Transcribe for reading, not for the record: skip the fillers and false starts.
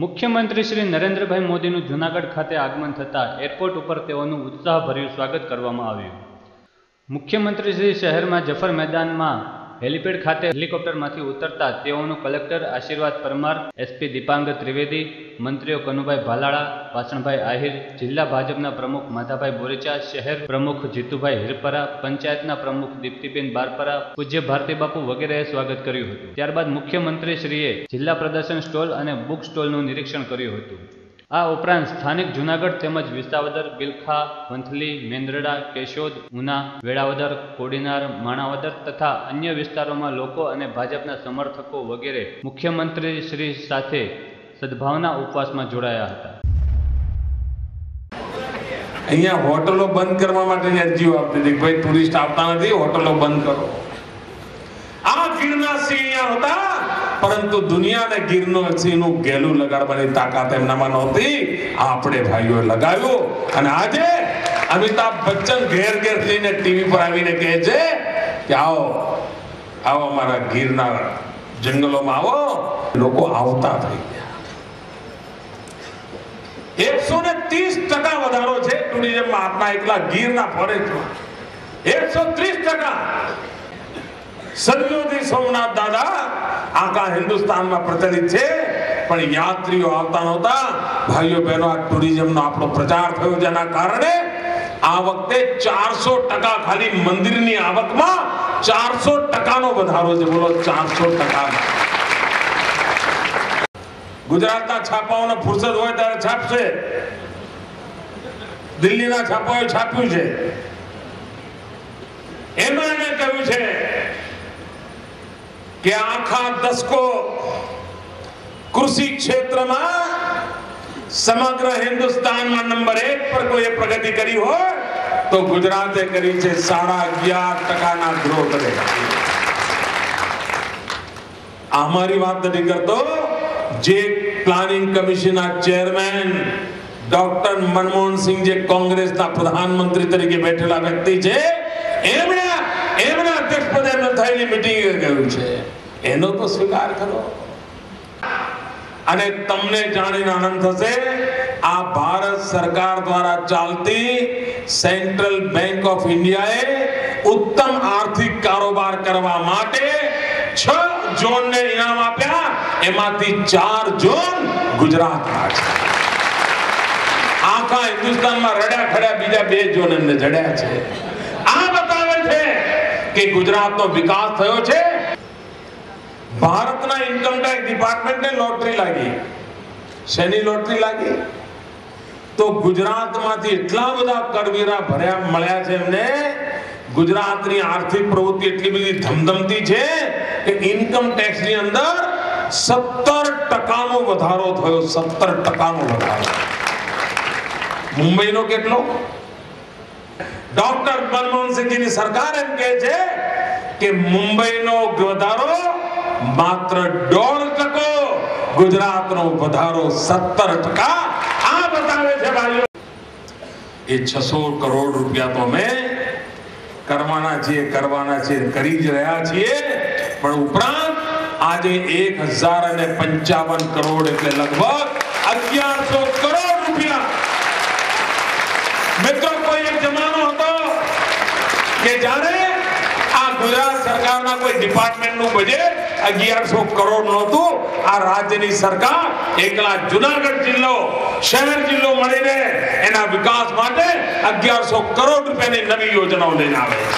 મુખ્યમંત્રી શ્રી નરેન્દ્રભાઈ મોદીનું જૂનાગઢ ખાતે આગમન થતાં એરપોર્ટ ઉપર તેઓનું ઉત્સાહભર્યું સ્વાગત કરવામાં આવ્યું. મુખ્યમંત્રી શ્રી શહેરમાં જફર મેદાનમાં હેલિપેડ ખાતે હેલિકોપ્ટરમાંથી ઉતરતા તેઓનું કલેક્ટર આશીર્વાદ પરમાર, એસપી દીપાંગ ત્રિવેદી, મંત્રીઓ કનુભાઈ ભાલાળા, વાસણભાઈ આહિર, જિલ્લા ભાજપના પ્રમુખ માધાભાઈ બોરેચા, શહેર પ્રમુખ જીતુભાઈ હિરપરા, પંચાયતના પ્રમુખ દીપ્તિબેન બારપરા, પૂજ્ય ભારતી બાપુ વગેરેએ સ્વાગત કર્યું હતું. ત્યારબાદ મુખ્યમંત્રીશ્રીએ જિલ્લા પ્રદર્શન સ્ટોલ અને બુક સ્ટોલનું નિરીક્ષણ કર્યું હતું. આ ઉપરાંત સ્થાનિક જૂનાગઢ તેમજ વિસાવદર, બિલખા, વંથલી, મેંદરડા, કેશોદ, ઉના, વેળાવદર, કોડીનાર, માણાવદર તથા અન્ય વિસ્તારોમાં લોકો અને ભાજપના સમર્થકો વગેરે મુખ્યમંત્રી શ્રી સાથે સદભાવના ઉપવાસમાં જોડાયા હતા. અહીંયા હોટલો બંધ કરવા માટેની અરજીઓ આપતી હતી, ભાઈ ટુરિસ્ટ આવતા નથી, હોટલો બંધ કરો. આ ગીરના સિંહ અહીંયા હતા, પરંતુ દુનિયાને ગીરનો સિંહનું ગેલું લગાડવાની તાકાત એમનામાં નહોતી. આપણે ભાઈઓ લગાવ્યું અને આજે અમિતાભ બચ્ચન ઘેર ઘેર જઈને ટીવી પર આવીને કહે છે કે આવો આવો અમારા ગીરના જંગલોમાં આવો. લોકો આવતા થઈ ગયા. 130% વધારો છે ટુરિઝમમાં આપણા એકલા ગીરના ફોરેસ્ટમાં. 130%. સદીઓથી સોમનાથ દાદા આખા હિન્દુસ્તાનમાં પ્રચલિત છે, પણ યાત્રીઓ આવતા નહોતા. ભાઈઓ બહેનો, આ ટુરિઝમનો આપણો પ્રચાર થયો, જેના કારણે આ વખતે 400% ખાલી મંદિરની આવકમાં 400%નો વધારો છે. બોલો, 400%. ગુજરાતના છાપાઓને ફુરસદ હોય ત્યારે છાપશે. દિલ્હીના છાપાઓએ છાપ્યું છે. એમાં એને કહ્યું છે કે આખા દશકો કૃષિ ક્ષેત્રમાં સમગ્ર હિન્દુસ્તાનમાં નંબર 1 પર કોઈ પ્રગતિ કરી હોય તો ગુજરાતે કરી છે. 11.5%ના ગ્રોથ રેટ. અમારી વાત નથી કરતો, જે planning કમિશનના chairman doctor Manmohan Singh, જે કોંગ્રેસના પ્રધાનમંત્રી તરીકે બેઠેલા વ્યક્તિ છે, એમના અધ્યક્ષપદે થયેલી મિટિંગે કહ્યું છે. એનો તો સ્વીકાર કરો. અને તમને જાણીને આનંદ થશે, આ ભારત સરકાર દ્વારા ચાલતી સેન્ટ્રલ બેંક ઓફ ઇન્ડિયાએ ઉત્તમ આર્થિક કારોબાર કરવા માટે 6 ઝોનને ઇનામ આપ્યા. એમાંથી 4 ઝોન ગુજરાતના છે. આખા હિન્દુસ્તાનમાં રડ્યા ખડ્યા બીજા 2 ઝોન એમને જડ્યા છે. આ બતાવે છે કે ગુજરાતનો વિકાસ થયો છે. ભારતના ઇન્કમ ટેક્સ ડિપાર્ટમેન્ટને લોટરી લાગી. શેની લોટરી લાગી? તો ગુજરાતમાંથી એટલા બધા કરવેરા ભર્યા મળ્યા છે એમને. ગુજરાતની આર્થિક પ્રવૃત્તિ એટલી બધી ધમધમતી છે કે ઇન્કમ ટેક્સની અંદર 17%નો વધારો થયો. 17%નો વધારો. મુંબઈનો કેટલો? ડોક્ટર મનમોહન સિંહની સરકાર એમ કહે છે કે મુંબઈનો વધારો માત્ર 1.5%, ગુજરાતનો વધારો 17%. આ બતાવે છે ભાઈઓ, એ 600 કરોડ રૂપિયા તો અમે કરવાના છીએ કરી જ રહ્યા છીએ. પણ ઉપરાંત આજે 1055 કરોડ એટલે લગભગ 1100 કરોડ રૂપિયા. મિત્રો, કોઈ એક જમાનો હતો કે જ્યારે આ ગુજરાત સરકારના કોઈ ડિપાર્ટમેન્ટનું બજેટ 1100 કરોડ નહોતું. આ રાજ્યની સરકાર એકલા જૂનાગઢ જિલ્લો, શહેર જિલ્લો મળીને એના વિકાસ માટે 1100 કરોડ રૂપિયાની નવી યોજનાઓ લઈને આવે છે.